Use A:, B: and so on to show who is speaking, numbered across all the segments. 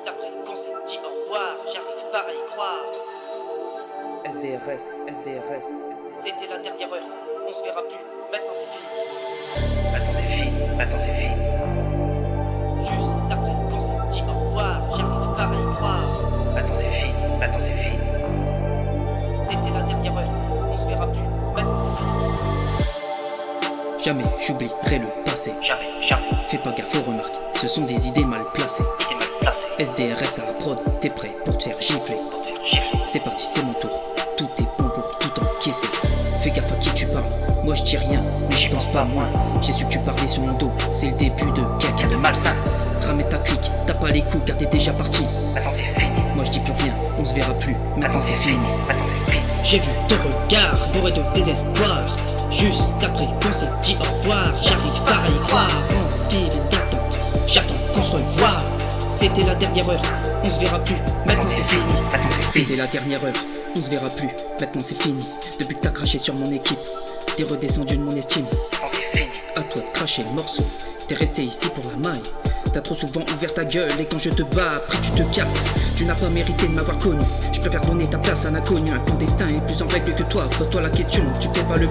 A: après qu'on s'est dit au revoir, j'arrive pas à y croire.
B: SDRS.
A: C'était la dernière heure, on se verra plus, maintenant c'est fini.
B: Maintenant c'est fini.
A: Juste après qu'on s'est dit au revoir, j'arrive pas à y croire.
B: Maintenant c'est fini.
A: C'était la dernière heure, on se verra plus, maintenant c'est fini.
C: Jamais j'oublierai le passé.
B: Jamais.
C: Fais pas gaffe aux remarques, ce sont des idées mal placées.
B: Idée mal placée.
C: SDRS à la prod, t'es prêt pour te faire gifler.
B: Pour te faire gifler.
C: C'est parti, c'est mon tour. Tout est bon pour tout encaisser. Fais gaffe à qui tu parles. Moi je dis rien, mais j'y pense pas moins. J'ai su que tu parlais sur mon dos. C'est le début de quelqu'un de malsain. Ramène ta clique, t'as pas les coups car t'es déjà parti.
B: Maintenant c'est fini.
C: Moi je dis plus rien, on se verra plus. Maintenant c'est fini.
B: Maintenant c'est fini.
C: J'ai vu ton regard bourré de désespoir. Juste après qu'on s'est dit au revoir, j'arrive pas à y croire. En file d'attente, j'attends qu'on se revoie. C'était la dernière heure, on se verra plus. Maintenant c'est fini.
B: Maintenant c'est fini.
C: C'était la dernière heure, on se verra plus. Maintenant c'est fini. Depuis que t'as craché sur mon équipe, t'es redescendu de mon estime.
B: Maintenant c'est fini.
C: À toi de cracher le morceau. T'es resté ici pour la maille. T'as trop souvent ouvert ta gueule et quand je te bats, après tu te casses. Tu n'as pas mérité de m'avoir connu. Je préfère donner ta place à un inconnu. Un clandestin est plus en règle que toi. Pose-toi la question, tu fais pas le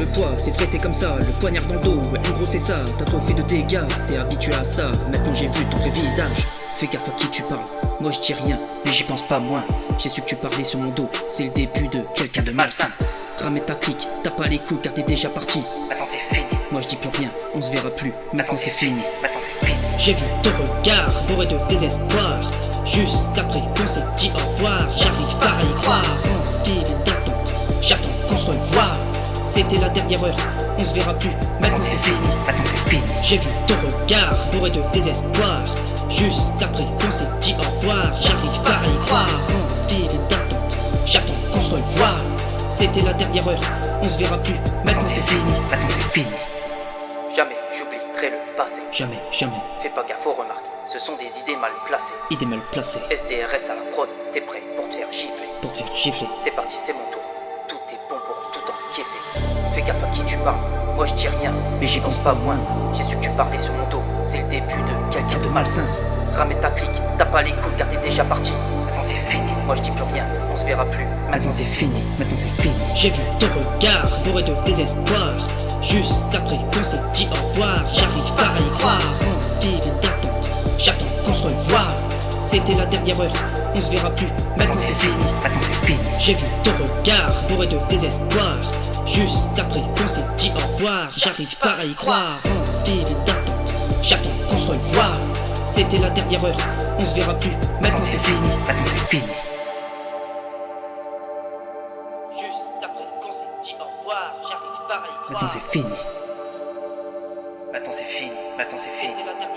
C: poids. C'est vrai, t'es comme ça, le poignard dans le dos. Ouais, en gros c'est ça, t'as trop fait de dégâts. T'es habitué à ça, maintenant j'ai vu ton vrai visage. Fais gaffe à qui tu parles. Moi je dis rien, mais j'y pense pas moins. J'ai su que tu parlais sur mon dos. C'est le début de quelqu'un de malsain. Ramène ta clique, t'as pas les coups car t'es déjà parti.
B: Maintenant c'est fini.
C: Moi je dis plus rien, on se verra plus. Maintenant c'est fini.
B: Maintenant c'est fini.
C: J'ai vu ton regard bourré de désespoir. Juste après qu'on s'est dit au revoir, j'arrive pas à y croire. En file d'attente, j'attends qu'on se revoie. C'était la dernière heure, on se verra plus. Maintenant c'est fini.
B: Maintenant c'est fini.
C: J'ai vu ton regard bourré de désespoir. Juste après qu'on s'est dit au revoir, j'arrive pas à y croire. En file d'attente, j'attends qu'on se revoie. C'était la dernière heure, on se verra plus. Maintenant c'est fini.
B: Maintenant c'est fini. Jamais j'oublierai le passé.
C: Jamais.
B: Fais pas gaffe aux remarques, ce sont des idées mal placées.
C: Idée mal placée
B: SDRS à la prod, t'es prêt pour te faire gifler.
C: pour te faire gifler.
B: C'est parti, c'est mon tour. Tout est bon pour tout encaisser. Fais gaffe à qui tu parles. Moi je dis rien, mais j'y pense pas moins. J'ai su que tu parlais sur mon dos. C'est le début de quelqu'un de malsain. Ramène ta clique, t'as pas les coups car t'es déjà parti. Maintenant c'est fini. Moi je dis plus rien, on se verra plus.
C: Maintenant c'est fini. J'ai vu ton regard bourré de désespoir. Juste après qu'on s'est dit au revoir, j'arrive pas à y croire. En file d'attente, j'attends qu'on se revoie. C'était la dernière heure, on se verra plus. Maintenant c'est fini.
B: Maintenant c'est fini.
C: J'ai vu ton regard bourré de désespoir. Juste après qu'on s'est dit au revoir, j'arrive pas à y croire. En file d'attente, j'attends qu'on se revoie. C'était la dernière heure, on se verra plus. Maintenant c'est fini.
B: Maintenant c'est fini.
A: Juste après qu'on s'est dit au revoir, j'arrive pas à y croire.
C: Maintenant c'est fini.
B: Maintenant c'est fini.
A: C'était la dernière